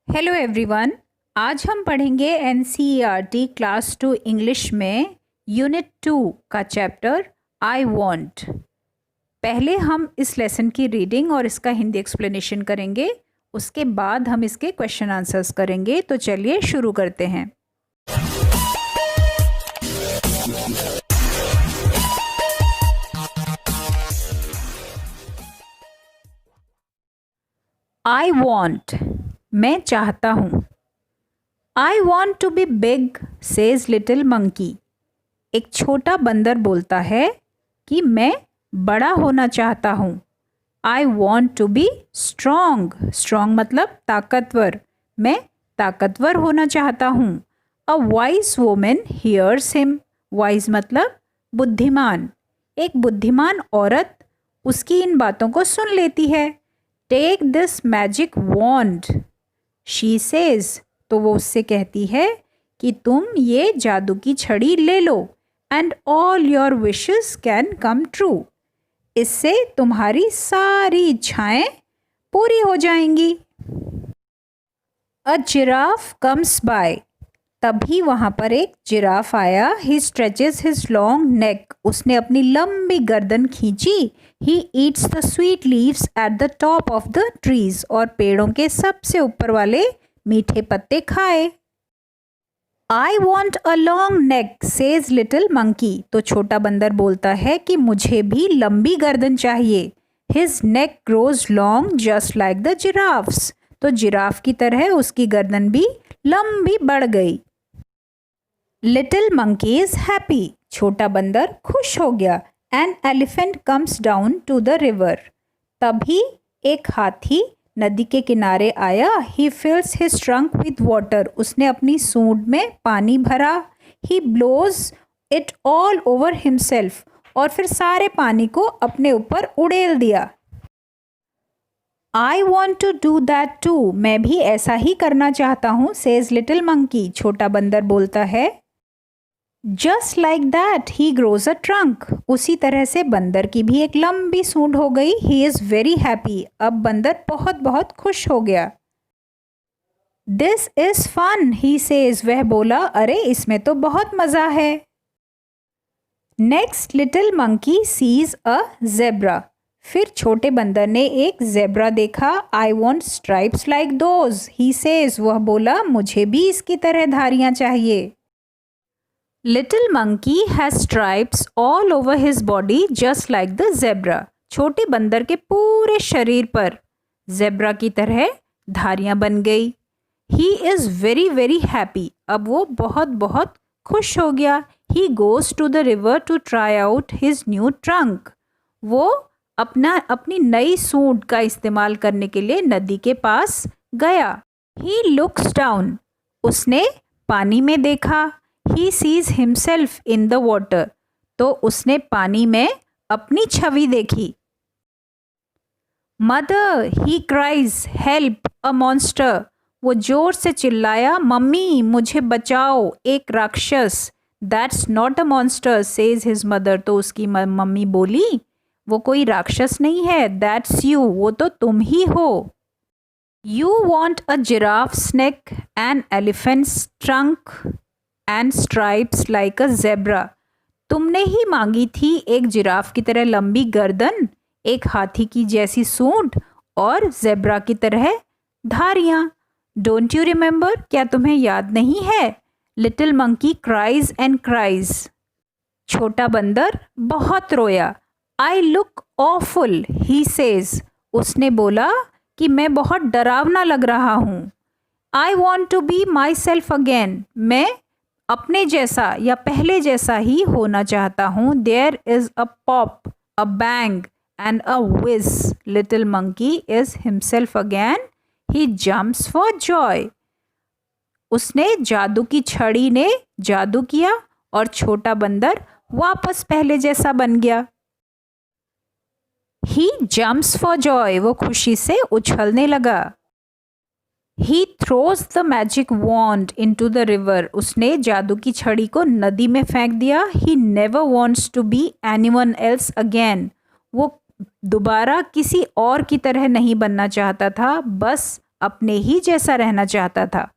Hello everyone. आज हम पढ़ेंगे एनसीईआरटी क्लास 2 इंग्लिश में यूनिट 2 का चैप्टर आई वांट। पहले हम इस लेसन की रीडिंग और इसका हिंदी एक्सप्लेनेशन करेंगे, उसके बाद हम इसके क्वेश्चन आंसर्स करेंगे। तो चलिए शुरू करते हैं। आई वांट, मैं चाहता हूँ। I want to be big, says little monkey. एक छोटा बंदर बोलता है कि मैं बड़ा होना चाहता हूँ। I want to be strong. Strong मतलब ताकतवर। मैं ताकतवर होना चाहता हूँ। A wise woman hears him. Wise मतलब बुद्धिमान। एक बुद्धिमान औरत उसकी इन बातों को सुन लेती है। Take this magic wand, she says. तो वो उससे कहती है कि तुम ये जादू की छड़ी ले लो and all your wishes can come true. इससे तुम्हारी सारी इच्छाएं पूरी हो जाएंगी। अ जिराफ कम्स बाय, तभी वहां पर एक जिराफ आया। ही स्ट्रेचेस हिज लॉन्ग नेक, उसने अपनी लंबी गर्दन खींची। He eats the sweet leaves at the top of the trees, और पेड़ों के सबसे ऊपर वाले मीठे पत्ते खाए। I want a long neck, says little monkey. तो छोटा बंदर बोलता है कि मुझे भी लंबी गर्दन चाहिए। His neck grows long just like the giraffes. तो जिराफ की तरह उसकी गर्दन भी लंबी बढ़ गई। लिटिल मंकी इज हैप्पी, छोटा बंदर खुश हो गया। An elephant comes down to the river, तभी एक हाथी नदी के किनारे आया। He fills his trunk with water, उसने अपनी सूंड में पानी भरा। He blows it all over himself, और फिर सारे पानी को अपने ऊपर उड़ेल दिया। I want to do that too, मैं भी ऐसा ही करना चाहता हूँ, सेज लिटिल मंकी। छोटा बंदर बोलता है। Just like that he grows a trunk, उसी तरह से बंदर की भी एक लंबी सूंड हो गई। ही इज वेरी हैप्पी, अब बंदर बहुत बहुत खुश हो गया। This is fun, he says, वह बोला, अरे इसमें तो बहुत मजा है। Next little monkey sees a zebra, फिर छोटे बंदर ने एक जेब्रा देखा। I want stripes like those, he says, वह बोला, मुझे भी इसकी तरह धारियां चाहिए। Little monkey has stripes all over his body just like the zebra, छोटे बंदर के पूरे शरीर पर जेब्रा की तरह धारियां बन गई। He is very very happy, अब वो बहुत बहुत खुश हो गया। He goes to the river to try out his new trunk, वो अपनी नई सूंड का इस्तेमाल करने के लिए नदी के पास गया। ही लुक्स डाउन, उसने पानी में देखा। He sees himself in the water, तो उसने पानी में अपनी छवि देखी। Mother, he cries, help, a monster, वो जोर से चिल्लाया, मम्मी मुझे बचाओ, एक राक्षस। That's not a monster, says his mother, तो उसकी मम्मी बोली, वो कोई राक्षस नहीं है, that's you, वो तो तुम ही हो। You want a giraffe's neck, an elephant's trunk and stripes like a zebra, तुमने ही मांगी थी एक जिराफ की तरह लंबी गर्दन, एक हाथी की जैसी सूंड और जेब्रा की तरह धारियां। डोंट यू रिमेंबर, क्या तुम्हें याद नहीं है? Little monkey cries and cries, छोटा बंदर बहुत रोया। I look awful, he says, उसने बोला कि मैं बहुत डरावना लग रहा हूँ। I want to be myself again, मैं अपने जैसा या पहले जैसा ही होना चाहता हूँ। There is a pop, a bang and a whiz, little monkey is himself again, he jumps for joy, उसने जादू की छड़ी ने जादू किया और छोटा बंदर वापस पहले जैसा बन गया। ही जम्प्स फॉर जॉय, वो खुशी से उछलने लगा। He throws the magic wand into the river, उसने जादू की छड़ी को नदी में फेंक दिया। He never wants to be anyone else again, वो दोबारा किसी और की तरह नहीं बनना चाहता था, बस अपने ही जैसा रहना चाहता था।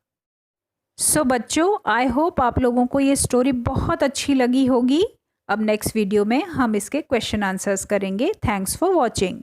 सो बच्चों, आई होप आप लोगों को ये स्टोरी बहुत अच्छी लगी होगी। अब नेक्स्ट वीडियो में हम इसके क्वेश्चन आंसर्स करेंगे। Thanks for watching.